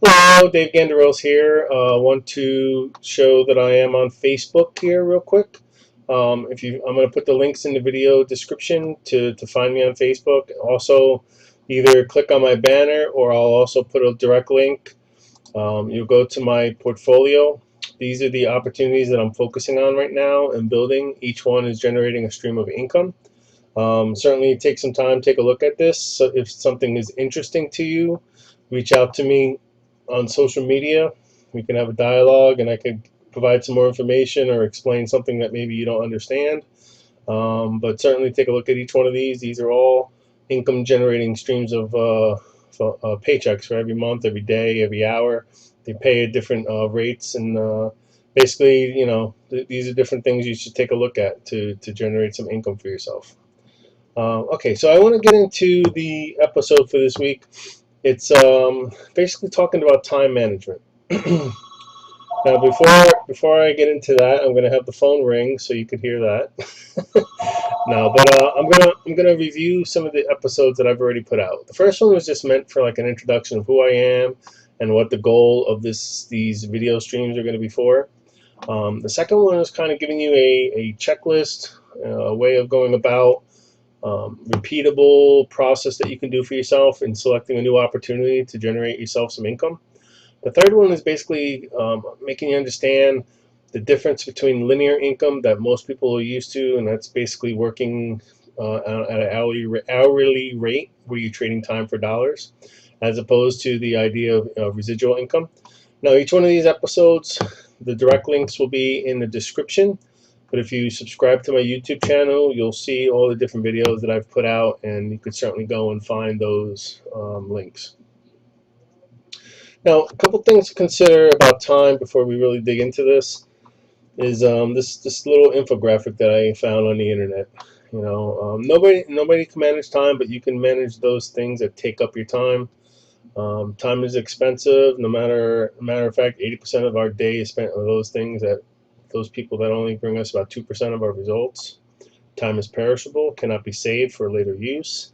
Hello, Dave Gandarillas here. Want to show that I am on Facebook here real quick. I'm going to put the links in the video description to find me on Facebook. Also, either click on my banner or I'll also put a direct link. You'll go to my portfolio. These are the opportunities that I'm focusing on right now and building. Each one is generating a stream of income. Certainly take some time, take a look at this. So if something is interesting to you, reach out to me on social media. We can have a dialogue and I could provide some more information or explain something that maybe you don't understand. But certainly take a look at each one of these. These are all income generating streams of paychecks for every month, every day, every hour. They pay at different rates, and basically, these are different things you should take a look at to generate some income for yourself. Okay, so I want to get into the episode for this week. It's basically talking about time management. Now, before I get into that, I'm going to have the phone ring so you could hear that. No, but I'm gonna review some of the episodes that I've already put out. The first one was just meant for like an introduction of who I am and what the goal of these video streams are going to be for. The second one is kind of giving you a checklist, a way of going about repeatable process that you can do for yourself in selecting a new opportunity to generate yourself some income. The third one is basically making you understand the difference between linear income that most people are used to, and that's basically working at an hourly rate where you're trading time for dollars, as opposed to the idea of residual income. Now, each one of these episodes, the direct links will be in the description. But if you subscribe to my YouTube channel, you'll see all the different videos that I've put out, and you could certainly go and find those links. Now, a couple things to consider about time before we really dig into this is this little infographic that I found on the internet. Nobody can manage time, but you can manage those things that take up your time. Time is expensive. Matter of fact, 80% of our day is spent on those people that only bring us about 2% of our results. Time is perishable, cannot be saved for later use.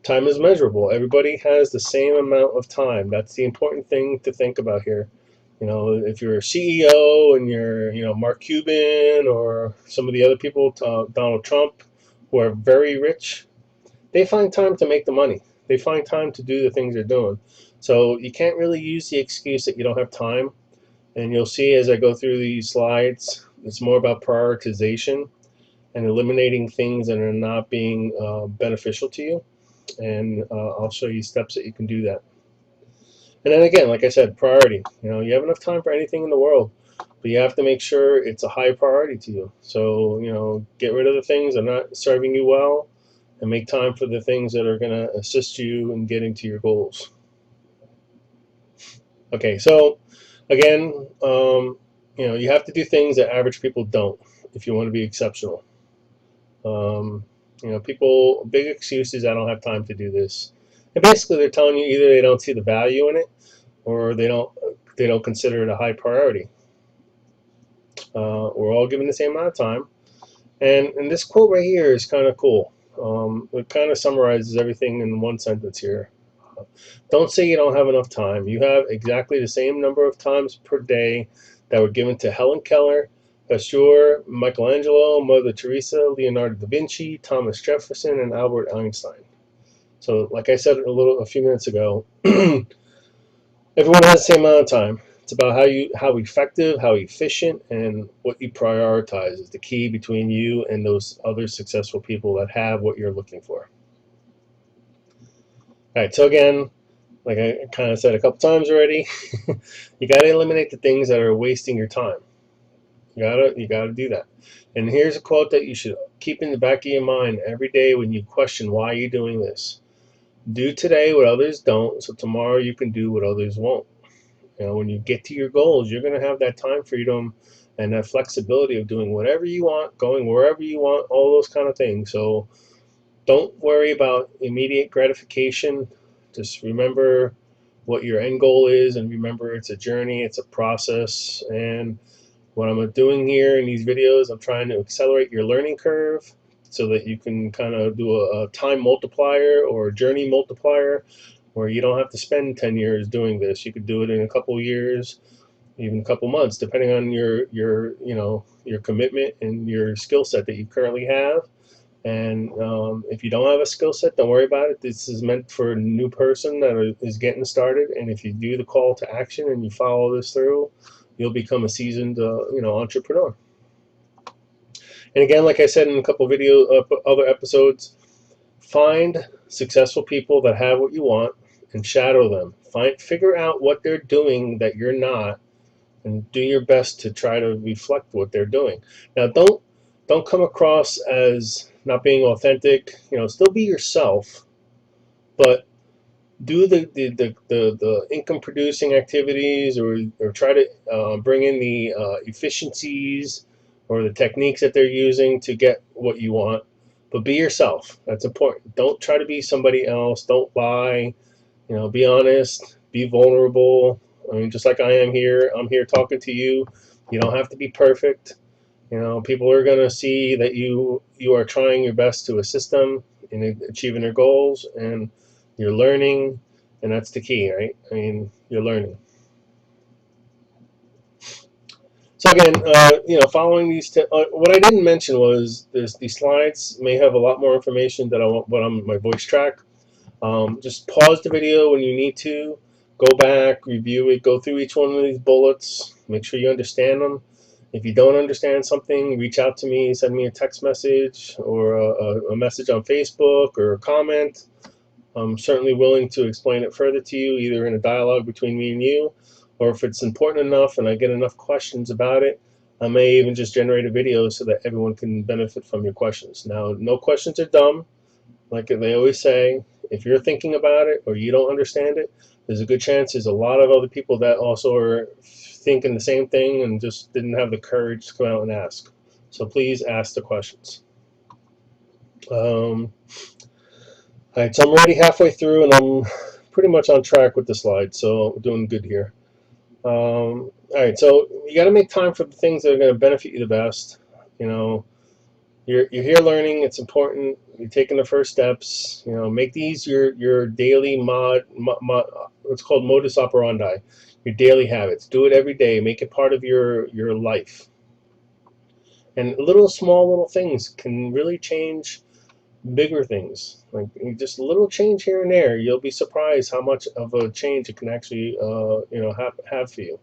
Time is measurable. Everybody has the same amount of time. That's the important thing to think about here. If you're a CEO and you're, Mark Cuban or some of the other people, Donald Trump, who are very rich, they find time to make the money. They find time to do the things they're doing. So you can't really use the excuse that you don't have time. And you'll see as I go through these slides, it's more about prioritization and eliminating things that are not being beneficial to you. And I'll show you steps that you can do that. And then again, like I said, priority. You have enough time for anything in the world, but you have to make sure it's a high priority to you. So, get rid of the things that are not serving you well and make time for the things that are going to assist you in getting to your goals. Okay, so again, you have to do things that average people don't if you want to be exceptional. Big excuses, I don't have time to do this. And basically they're telling you either they don't see the value in it or they don't consider it a high priority. We're all given the same amount of time. And this quote right here is kind of cool. It kind of summarizes everything in one sentence here. Don't say you don't have enough time. You have exactly the same number of times per day that were given to Helen Keller, Pasteur, Michelangelo, Mother Teresa, Leonardo da Vinci, Thomas Jefferson, and Albert Einstein. So, like I said a few minutes ago, everyone has the same amount of time. It's about how effective, how efficient, and what you prioritize is the key between you and those other successful people that have what you're looking for. All right, so again, like I kind of said a couple times already, you got to eliminate the things that are wasting your time. You gotta do that. And here's a quote that you should keep in the back of your mind every day when you question why you're doing this. Do today what others don't, so tomorrow you can do what others won't. When you get to your goals, you're going to have that time freedom and that flexibility of doing whatever you want, going wherever you want, all those kind of things. So don't worry about immediate gratification. Just remember what your end goal is, and remember it's a journey, it's a process. And what I'm doing here in these videos, I'm trying to accelerate your learning curve so that you can kind of do a time multiplier or a journey multiplier, where you don't have to spend 10 years doing this. You could do it in a couple of years, even a couple months, depending on your commitment and your skill set that you currently have. And if you don't have a skill set, don't worry about it. This is meant for a new person that is getting started. And if you do the call to action and you follow this through, you'll become a seasoned entrepreneur. And again, like I said in a couple other episodes, find successful people that have what you want and shadow them. Figure out what they're doing that you're not, and do your best to try to reflect what they're doing. Now, don't come across as not being authentic. Still be yourself, but do the income producing activities, or try to bring in the efficiencies or the techniques that they're using to get what you want. But be yourself. That's important. Don't try to be somebody else. Don't lie. Be honest. Be vulnerable. I mean, just like I am here. I'm here talking to you. You don't have to be perfect. People are going to see that you are trying your best to assist them in achieving their goals, and you're learning, and that's the key, right? I mean, you're learning. So again, following these, what I didn't mention was these slides may have a lot more information that I want, but on my voice track. Just pause the video when you need to. Go back, review it, go through each one of these bullets. Make sure you understand them. If you don't understand something, reach out to me, send me a text message or a message on Facebook or a comment. I'm certainly willing to explain it further to you, either in a dialogue between me and you, or if it's important enough and I get enough questions about it, I may even just generate a video so that everyone can benefit from your questions. Now, no questions are dumb. Like they always say, if you're thinking about it or you don't understand it, there's a good chance there's a lot of other people that also are thinking the same thing and just didn't have the courage to come out and ask. So please ask the questions. All right, so I'm already halfway through and I'm pretty much on track with the slide, so I'm doing good here. All right, so you got to make time for the things that are going to benefit you the best. You're here learning. It's important. You're taking the first steps. Make these your daily what's called modus operandi, your daily habits. Do it every day. Make it part of your life. And small things can really change bigger things. Like just a little change here and there, you'll be surprised how much of a change it can actually have for you.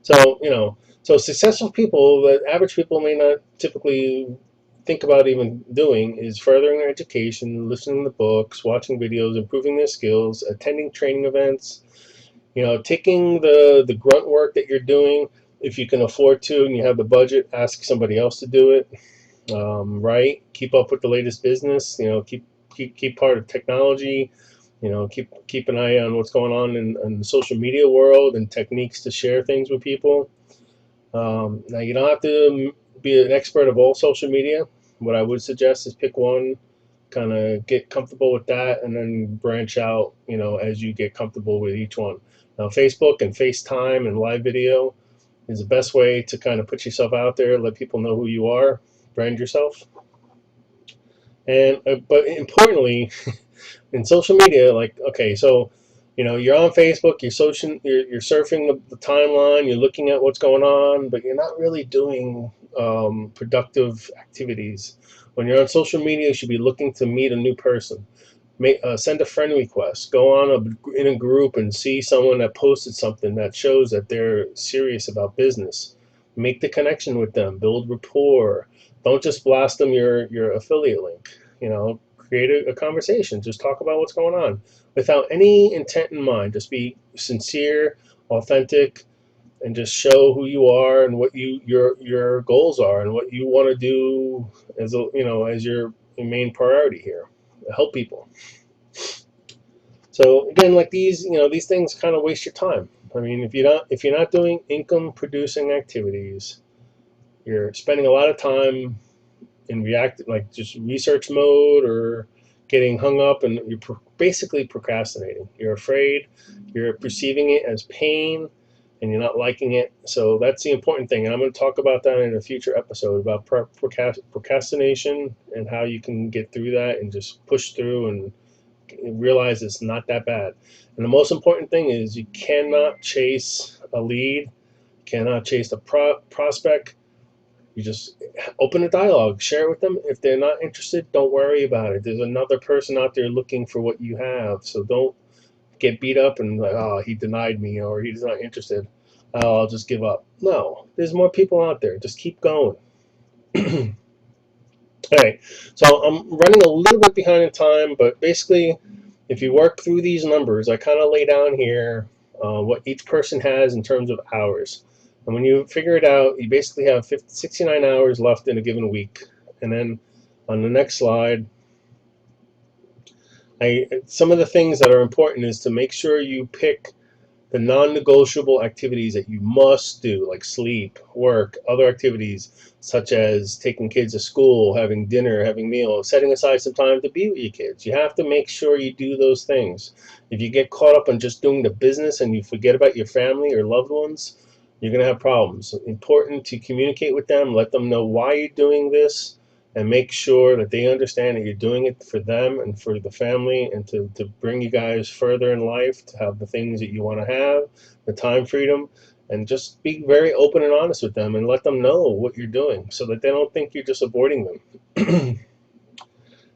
So successful people that average people may not typically think about even doing is furthering their education, listening to books, watching videos, improving their skills, attending training events, taking the grunt work that you're doing. If you can afford to and you have the budget, ask somebody else to do it. Right? Keep up with the latest business. Keep part of technology. Keep an eye on what's going on in the social media world and techniques to share things with people. Now, you don't have to be an expert of all social media. What I would suggest is pick one, kind of get comfortable with that, and then branch out, as you get comfortable with each one. Now, Facebook and FaceTime and live video is the best way to kind of put yourself out there, let people know who you are, brand yourself. And but importantly, in social media, so you're on Facebook, you're surfing the timeline, you're looking at what's going on, but you're not really doing productive activities. When you're on social media, you should be looking to meet a new person. Send a friend request. Go on in a group and see someone that posted something that shows that they're serious about business. Make the connection with them. Build rapport. Don't just blast them your affiliate link. Create a conversation. Just talk about what's going on without any intent in mind. Just be sincere, authentic, and just show who you are and what your goals are and what you want to do as your main priority here. Help people. So again, like these things kind of waste your time. I mean, if you're not doing income producing activities, you're spending a lot of time in just research mode or getting hung up, and you're basically procrastinating. You're afraid, you're perceiving it as pain, and you're not liking it. So that's the important thing. And I'm going to talk about that in a future episode about procrastination and how you can get through that and just push through and realize it's not that bad. And the most important thing is you cannot chase a lead, cannot chase a prospect. You just open a dialogue, share it with them. If they're not interested, don't worry about it. There's another person out there looking for what you have. So don't get beat up and like, oh, he denied me or he's not interested. Oh, I'll just give up. No, there's more people out there. Just keep going. Okay, so I'm running a little bit behind in time, but basically, if you work through these numbers, I kind of lay down here what each person has in terms of hours. And when you figure it out, you basically have 69 hours left in a given week. And then on the next slide, some of the things that are important is to make sure you pick the non-negotiable activities that you must do, like sleep, work, other activities such as taking kids to school, having dinner, having meals, setting aside some time to be with your kids. You have to make sure you do those things. If you get caught up on just doing the business and you forget about your family or loved ones, you're going to have problems. It's important to communicate with them, let them know why you're doing this, and make sure that they understand that you're doing it for them and for the family and to bring you guys further in life, to have the things that you want to have, the time freedom, and just be very open and honest with them and let them know what you're doing so that they don't think you're just avoiding them.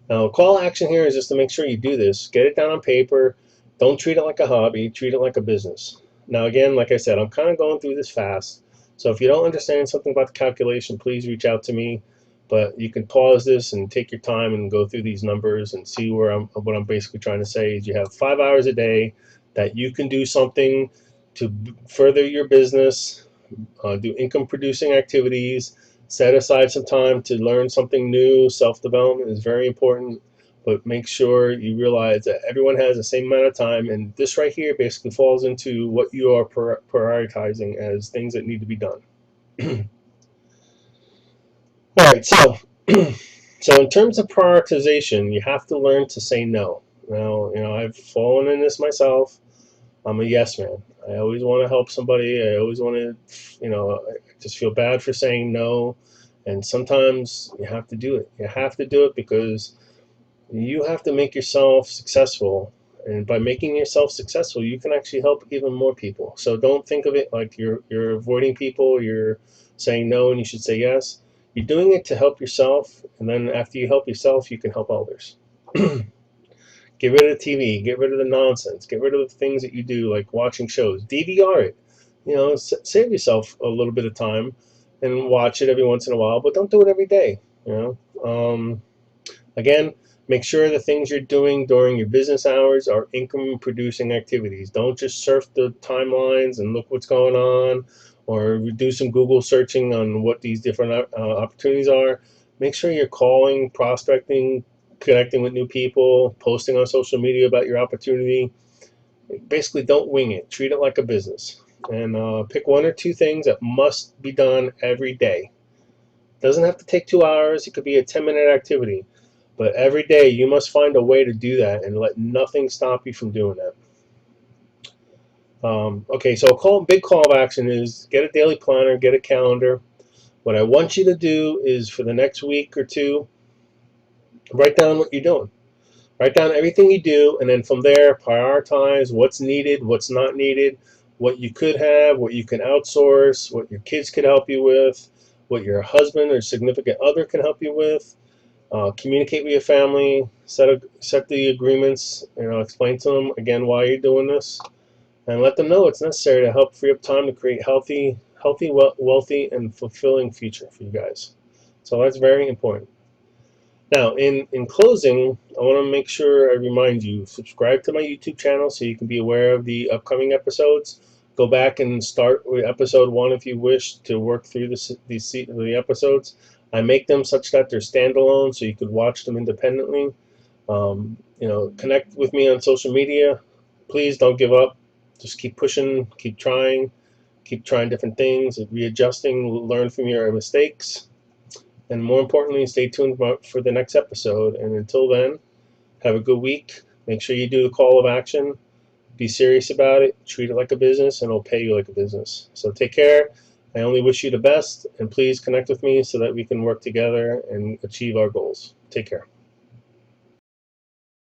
Now, call to action here is just to make sure you do this. Get it down on paper. Don't treat it like a hobby. Treat it like a business. Now, again, like I said, I'm kind of going through this fast. So if you don't understand something about the calculation, please reach out to me. But you can pause this and take your time and go through these numbers and see what I'm basically trying to say is you have 5 hours a day that you can do something to further your business, do income producing activities, set aside some time to learn something new. Self-development is very important, but make sure you realize that everyone has the same amount of time, and this right here basically falls into what you are prioritizing as things that need to be done. All right, so so in terms of prioritization, you have to learn to say no. Now, I've fallen in this myself. I'm a yes man. I always want to help somebody. I always want to, I just feel bad for saying no. And sometimes you have to do it. You have to do it because you have to make yourself successful. And by making yourself successful, you can actually help even more people. So don't think of it like you're avoiding people. You're saying no and you should say yes. You're doing it to help yourself. And then after you help yourself, you can help others. Get rid of the TV. Get rid of the nonsense. Get rid of the things that you do, like watching shows. DVR it. Save yourself a little bit of time and watch it every once in a while, but don't do it every day. Again, make sure the things you're doing during your business hours are income-producing activities. Don't just surf the timelines and look what's going on, or do some Google searching on what these different opportunities are. Make sure you're calling, prospecting, connecting with new people, posting on social media about your opportunity. Basically, don't wing it. Treat it like a business. And pick 1 or 2 things that must be done every day. It doesn't have to take 2 hours. It could be a 10-minute activity. But every day, you must find a way to do that and let nothing stop you from doing that. Okay, so big call of action is get a daily planner, get a calendar. What I want you to do is for the next week or 2, write down what you're doing. Write down everything you do, and then from there, prioritize what's needed, what's not needed, what you could have, what you can outsource, what your kids could help you with, what your husband or significant other can help you with. Communicate with your family, set the agreements, explain to them again why you're doing this, and let them know it's necessary to help free up time to create healthy, wealthy, and fulfilling future for you guys. So that's very important. Now, in closing, I want to make sure I remind you, subscribe to my YouTube channel so you can be aware of the upcoming episodes. Go back and start with episode 1 if you wish to work through the episodes. I make them such that they're standalone so you could watch them independently. Connect with me on social media. Please don't give up. Just keep pushing, keep trying different things, readjusting, learn from your mistakes. And more importantly, stay tuned for the next episode. And until then, have a good week. Make sure you do the call of action. Be serious about it. Treat it like a business, and it'll pay you like a business. So take care. I only wish you the best. And please connect with me so that we can work together and achieve our goals. Take care.